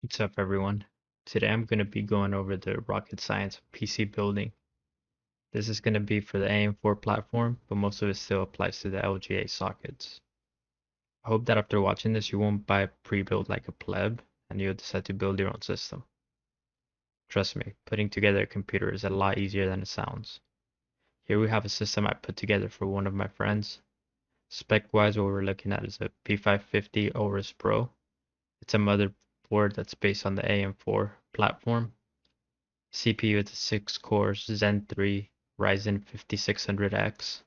What's up, everyone? Today I'm going to be going over the rocket science of PC building. This is going to be for the AM4 platform, but most of it still applies to the LGA sockets. I hope that after watching this, you won't buy a pre-built like a pleb, and you'll decide to build your own system. Trust me, putting together a computer is a lot easier than it sounds. Here we have a system I put together for one of my friends. Spec-wise, what we're looking at is a P550 Aorus Pro. It's a motherboard that's based on the AM4 platform. CPU is a 6-core Zen 3 Ryzen 5600X.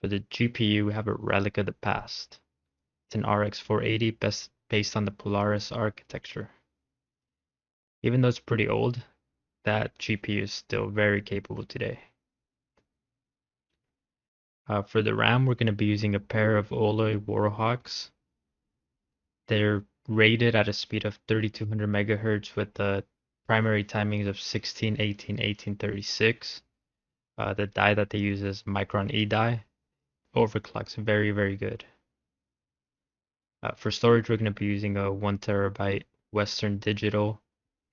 For the GPU, we have a relic of the past. It's an RX 480 based on the Polaris architecture. Even though it's pretty old, that GPU is still very capable today. For the RAM, we're going to be using a pair of oLoy Warhawks. They're rated at a speed of 3200 megahertz with the primary timings of 16, 18, 1836. The die that they use is micron die. Overclock's very, very good. For storage, we're going to be using a 1 terabyte Western Digital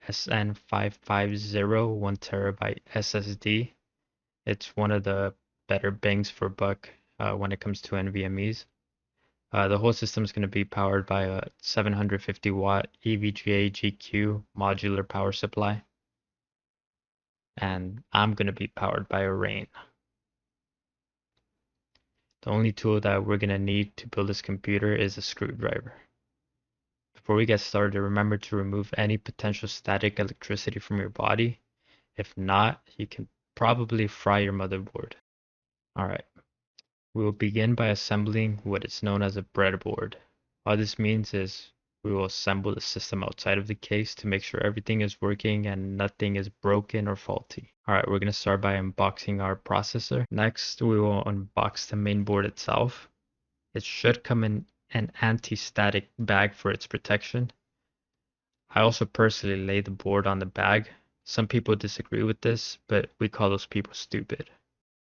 SN550 1 terabyte SSD. It's one of the better bangs for buck when it comes to NVMEs. The whole system is going to be powered by a 750 watt EVGA GQ modular power supply. And I'm going to be powered by a Rain. The only tool that we're going to need to build this computer is a screwdriver. Before we get started, remember to remove any potential static electricity from your body. If not, you can probably fry your motherboard. Alright, we will begin by assembling what is known as a breadboard. All this means is we will assemble the system outside of the case to make sure everything is working and nothing is broken or faulty. Alright, we're going to start by unboxing our processor. Next, we will unbox the main board itself. It should come in an anti-static bag for its protection. I also personally lay the board on the bag. Some people disagree with this, but we call those people stupid.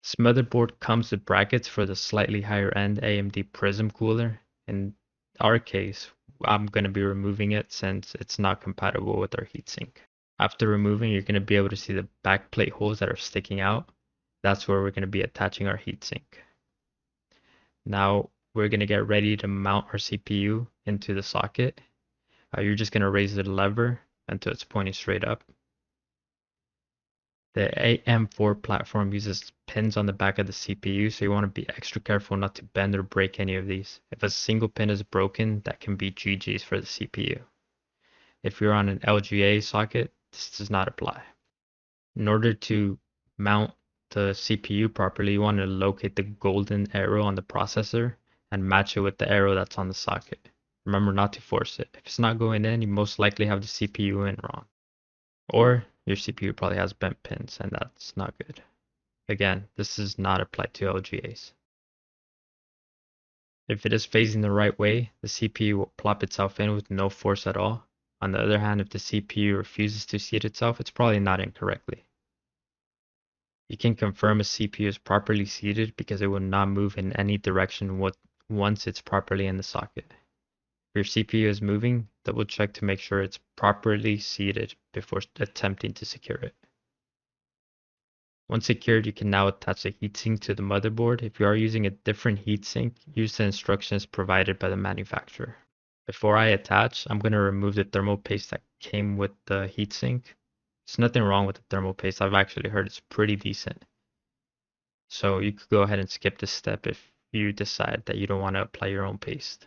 This motherboard comes with brackets for the slightly higher end AMD Prism cooler. In our case, I'm going to be removing it since it's not compatible with our heatsink. After removing, you're going to be able to see the back plate holes that are sticking out. That's where we're going to be attaching our heatsink. Now we're going to get ready to mount our CPU into the socket. You're just going to raise the lever until it's pointing straight up. The AM4 platform uses pins on the back of the CPU, so you want to be extra careful not to bend or break any of these. If a single pin is broken, that can be GG's for the CPU. If you're on an LGA socket, this does not apply. In order to mount the CPU properly, you want to locate the golden arrow on the processor and match it with the arrow that's on the socket. Remember not to force it. If it's not going in, you most likely have the CPU in wrong. Or your CPU probably has bent pins, and that's not good. Again, this does not apply to LGAs. If it is facing the right way, the CPU will plop itself in with no force at all. On the other hand, if the CPU refuses to seat itself, it's probably not in correctly. You can confirm a CPU is properly seated because it will not move in any direction once it's properly in the socket. If your CPU is moving, double check to make sure it's properly seated before attempting to secure it. Once secured, you can now attach the heatsink to the motherboard. If you are using a different heatsink, use the instructions provided by the manufacturer. Before I attach, I'm going to remove the thermal paste that came with the heatsink. There's nothing wrong with the thermal paste. I've actually heard it's pretty decent. So you could go ahead and skip this step if you decide that you don't want to apply your own paste.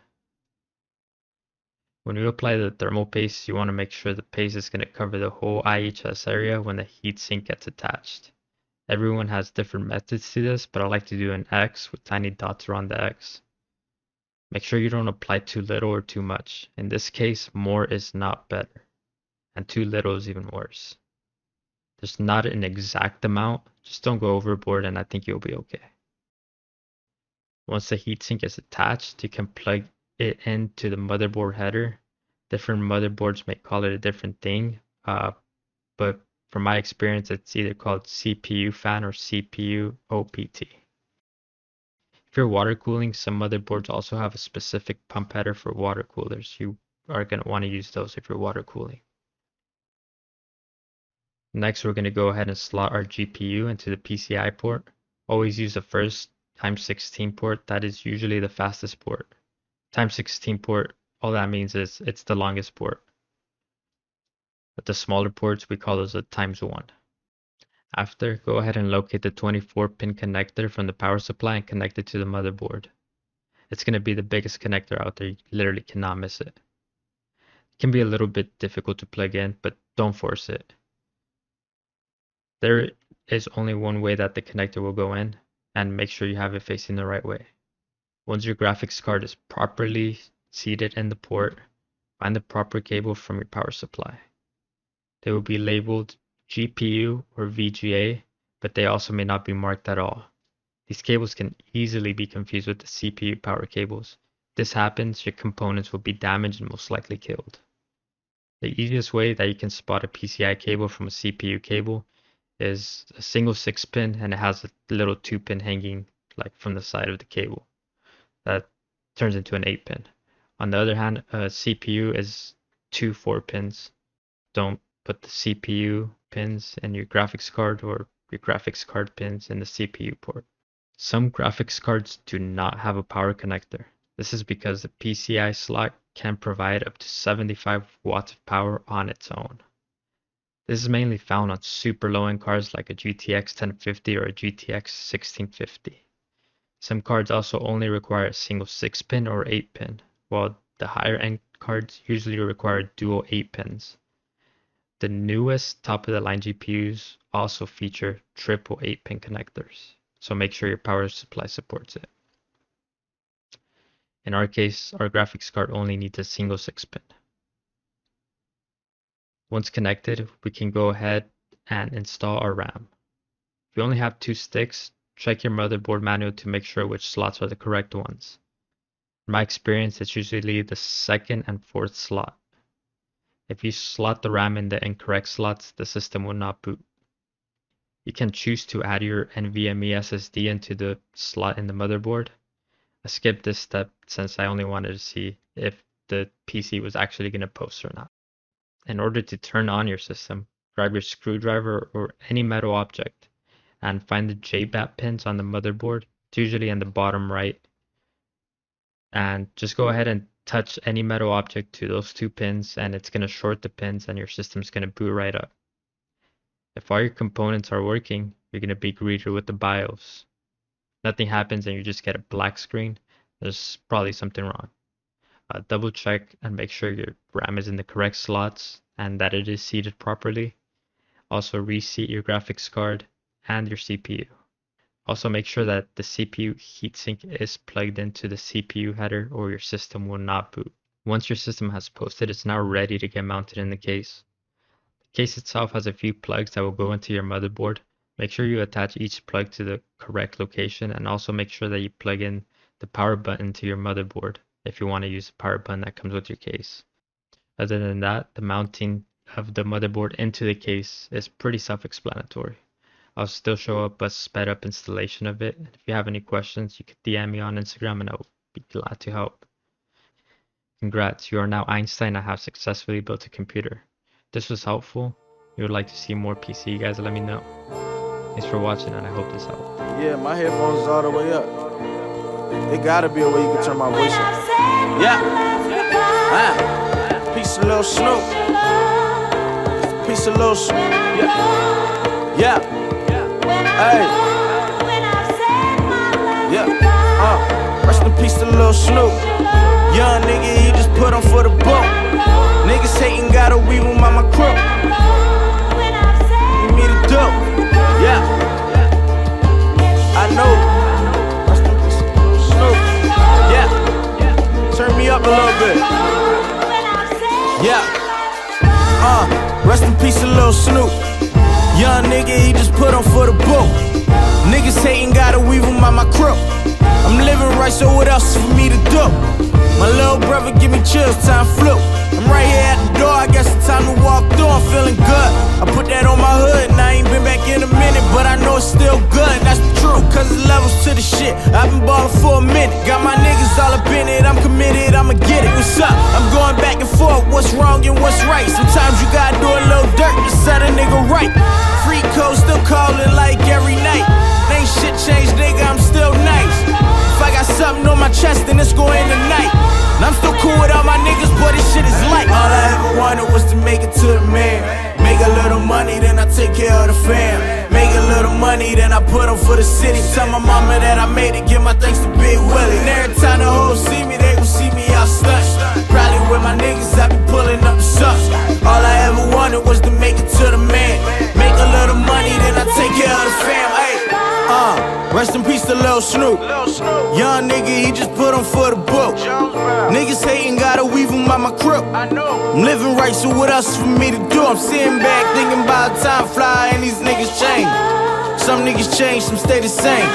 When you apply the thermal paste, you want to make sure the paste is going to cover the whole IHS area when the heatsink gets attached. Everyone has different methods to this, but I like to do an X with tiny dots around the X. Make sure you don't apply too little or too much. In this case, more is not better, and too little is even worse. There's not an exact amount, just don't go overboard and I think you'll be okay. Once the heatsink is attached, you can plug it into the motherboard header. Different motherboards may call it a different thing, but from my experience, it's either called CPU fan or CPU OPT. If you're water cooling, some motherboards also have a specific pump header for water coolers. You are going to want to use those if you're water cooling. Next, we're going to go ahead and slot our GPU into the PCI port. Always use the first x16 port. That is usually the fastest port. x16 port, all that means is it's the longest port. But the smaller ports, we call those a x1. After, go ahead and locate the 24-pin connector from the power supply and connect it to the motherboard. It's going to be the biggest connector out there. You literally cannot miss it. It can be a little bit difficult to plug in, but don't force it. There is only one way that the connector will go in, and make sure you have it facing the right way. Once your graphics card is properly seated in the port, find the proper cable from your power supply. They will be labeled GPU or VGA, but they also may not be marked at all. These cables can easily be confused with the CPU power cables. If this happens, your components will be damaged and most likely killed. The easiest way that you can spot a PCI cable from a CPU cable is a single 6-pin, and it has a little 2-pin hanging like from the side of the cable. That turns into an 8-pin. On the other hand, a CPU is 2 4-pins. Don't put the CPU pins in your graphics card or your graphics card pins in the CPU port. Some graphics cards do not have a power connector. This is because the PCI slot can provide up to 75 watts of power on its own. This is mainly found on super low-end cards like a GTX 1050 or a GTX 1650. Some cards also only require a single 6-pin or 8-pin, while the higher-end cards usually require dual 8-pins. The newest top-of-the-line GPUs also feature triple 8-pin connectors, so make sure your power supply supports it. In our case, our graphics card only needs a single 6-pin. Once connected, we can go ahead and install our RAM. If you only have 2 sticks, check your motherboard manual to make sure which slots are the correct ones. In my experience, it's usually the 2nd and 4th slot. If you slot the RAM in the incorrect slots, the system will not boot. You can choose to add your NVMe SSD into the slot in the motherboard. I skipped this step since I only wanted to see if the PC was actually going to post or not. In order to turn on your system, grab your screwdriver or any metal object and find the JBAT pins on the motherboard. It's usually in the bottom right. And just go ahead and touch any metal object to those 2 pins, and it's going to short the pins and your system's going to boot right up. If all your components are working, you're going to be greeted with the BIOS. Nothing happens and you just get a black screen. There's probably something wrong. Double check and make sure your RAM is in the correct slots and that it is seated properly. Also reseat your graphics card and your CPU. Also make sure that the CPU heatsink is plugged into the CPU header or your system will not boot. Once your system has posted, it's now ready to get mounted in the case. The case itself has a few plugs that will go into your motherboard. Make sure you attach each plug to the correct location, and also make sure that you plug in the power button to your motherboard if you want to use the power button that comes with your case. Other than that, the mounting of the motherboard into the case is pretty self-explanatory. I'll still show up a sped up installation of it. If you have any questions, you can DM me on Instagram and I'll be glad to help. Congrats, you are now Einstein and have successfully built a computer. If this was helpful, you would like to see more PC, guys, let me know. Thanks for watching and I hope this helped. Yeah, my headphones is all the way up. It gotta be a way you can turn my voice up. Yeah. Piece of Lil Snoop. Piece of Lil Snoop. Yeah. Yeah. Hey. Yeah. Rest in peace to Lil Snoop. Young nigga, he just put on for the boat. Niggas hating, gotta weave him on my crook. Give me the dope. Yeah. I know. Rest in peace to Lil Snoop. Yeah. Turn me up a little bit. Yeah. Rest in peace to Lil Snoop. Young nigga, he just put on for the boat. Niggas hating, gotta weave him on my crook. I'm living right, so what else is for me to do? My little brother give me chills, time flew. I'm right here at the door, I guess it's time to walk through. I'm feeling good, I put that on my hood. And I ain't been back in a minute, but I know it's still good. And that's the truth, cause it's levels to the shit. I've been ballin' for a minute, got my niggas all up in it. I'm committed, I'ma get it, what's up? I'm going back and forth. put on for the city. Tell my mama that I made it, give my thanks to Big Willie. And every time the hoes see me, they gon' see me out stuntin'. Probably with my niggas, I be pulling up the shots. All I ever wanted was to make it to the man. Make a little money, then I take care of the fam. Ay. Rest in peace to Lil Snoop. Young nigga, he just put on for the book. Niggas hating, gotta weave him by my crook. I'm living right, so what else is for me to do? I'm sitting back thinking about time fly and these niggas change. Some niggas change, some stay the same.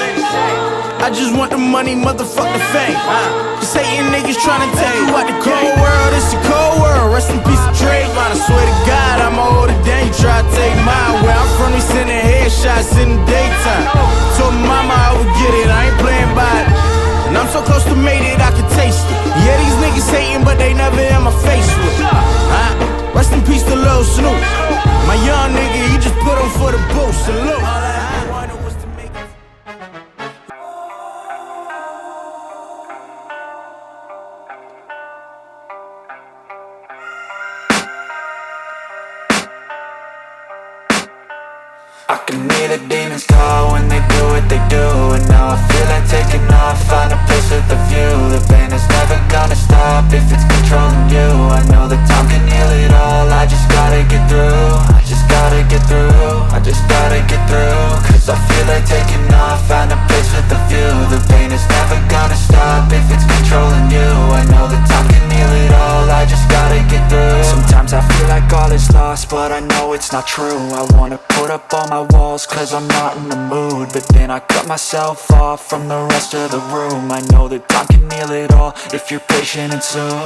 I just want the money, motherfuck the fame. These hating niggas tryna take you out the cold world. It's a cold world. Rest in peace to Trayvon. I swear to God, I'ma hold it down. You try to take mine. Where I'm from, we sending headshots in the daytime. Told my mama I would get it. I ain't playing by it. And I'm so close to made it, I can taste it. Yeah, these niggas hating, but they never in my face with it. Rest in peace to Lil Snoop. My young nigga, he just put on for the boost. Salute. I can hear the demons call when they do what they do. And now I feel like taking off, find a place with a view. The pain is never gonna stop if it's controlling you. I know that time can heal it all, I just gotta get through. I just gotta get through, I just gotta get through. Cause I feel like taking off, find a place with a view. The pain is never gonna stop if it's controlling you. I know that time can heal it all, I just gotta get through. Sometimes I feel like all is lost, but I know it's not true. I wanna put up all my walls cause I'm not in the mood, but then I cut myself off from the rest of the room. I know that time can heal it all if you're patient and soon.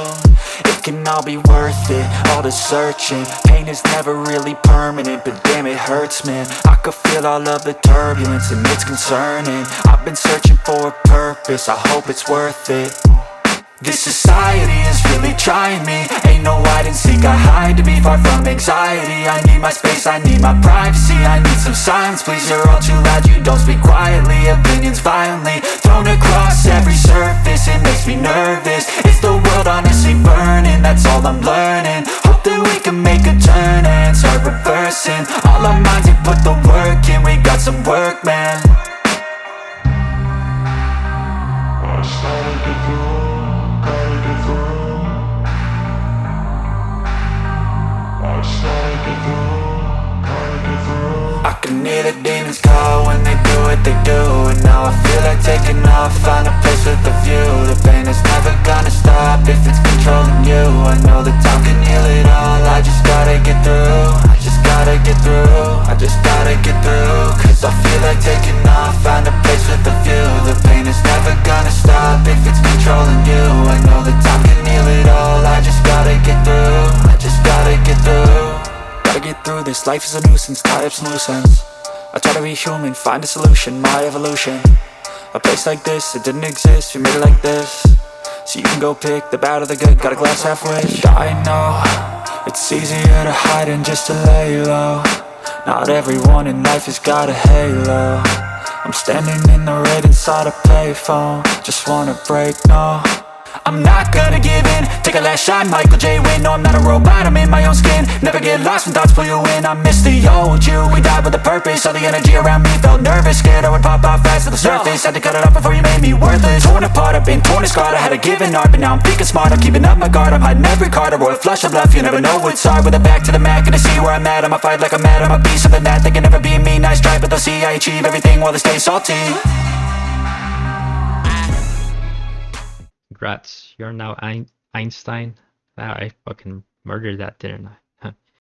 It can all be worth it, all the searching. Pain is never really permanent, but damn it hurts, man. I could feel all of the turbulence and it's concerning. I've been searching for a purpose, I hope it's worth it. This society is really trying me. Ain't no hide and seek, I hide to be far from anxiety. I need my space, I need my privacy. I need some silence, please, you're all too loud. You don't speak quietly, opinions violently thrown across every surface. It makes me nervous, it's the world honestly burning. That's all I'm learning, hope that we can make a turn and start reversing. All our minds, we put the work in, we got some work, man. I started to grow. I can hear the demons call when they do what they do. And now I feel like taking off, find a place with a view. The pain is never gonna stop if it's controlling you. I know that time can heal it all, I just gotta get through. I just gotta get through, I just gotta get through. Cause I feel like taking off, find a place with a view. The pain is never gonna stop if it's controlling you. I know that time can heal it all, I just gotta get through. I just gotta get through. Gotta get through this, life is a nuisance, tie up some loose ends. I try to be human, find a solution, my evolution. A place like this, it didn't exist, we made it like this. So you can go pick the bad or the good, got a glass halfway. I know, it's easier to hide than just to lay low. Not everyone in life has got a halo. I'm standing in the red inside a payphone, just wanna break, no. I'm not gonna give in, take a last shot, Michael J. Win. No, I'm not a robot, I'm in my own skin. Never get lost when thoughts pull you in. I miss the old you, we died with a purpose. All the energy around me felt nervous, scared I would pop off fast to the surface. Had to cut it off before you made me worthless. Torn apart, I've been torn and scarred. I had a given art, but now I'm thinking smart. I'm keeping up my guard, I'm hiding every card. A royal flush of love, you never know what's hard. With a back to the mat, gonna see where I'm at. I'ma fight like I'm mad, I'ma be something that they can never be me. Nice try, but they'll see I achieve everything while they stay salty. Congrats, you're now Einstein. Wow, I fucking murdered that, didn't I?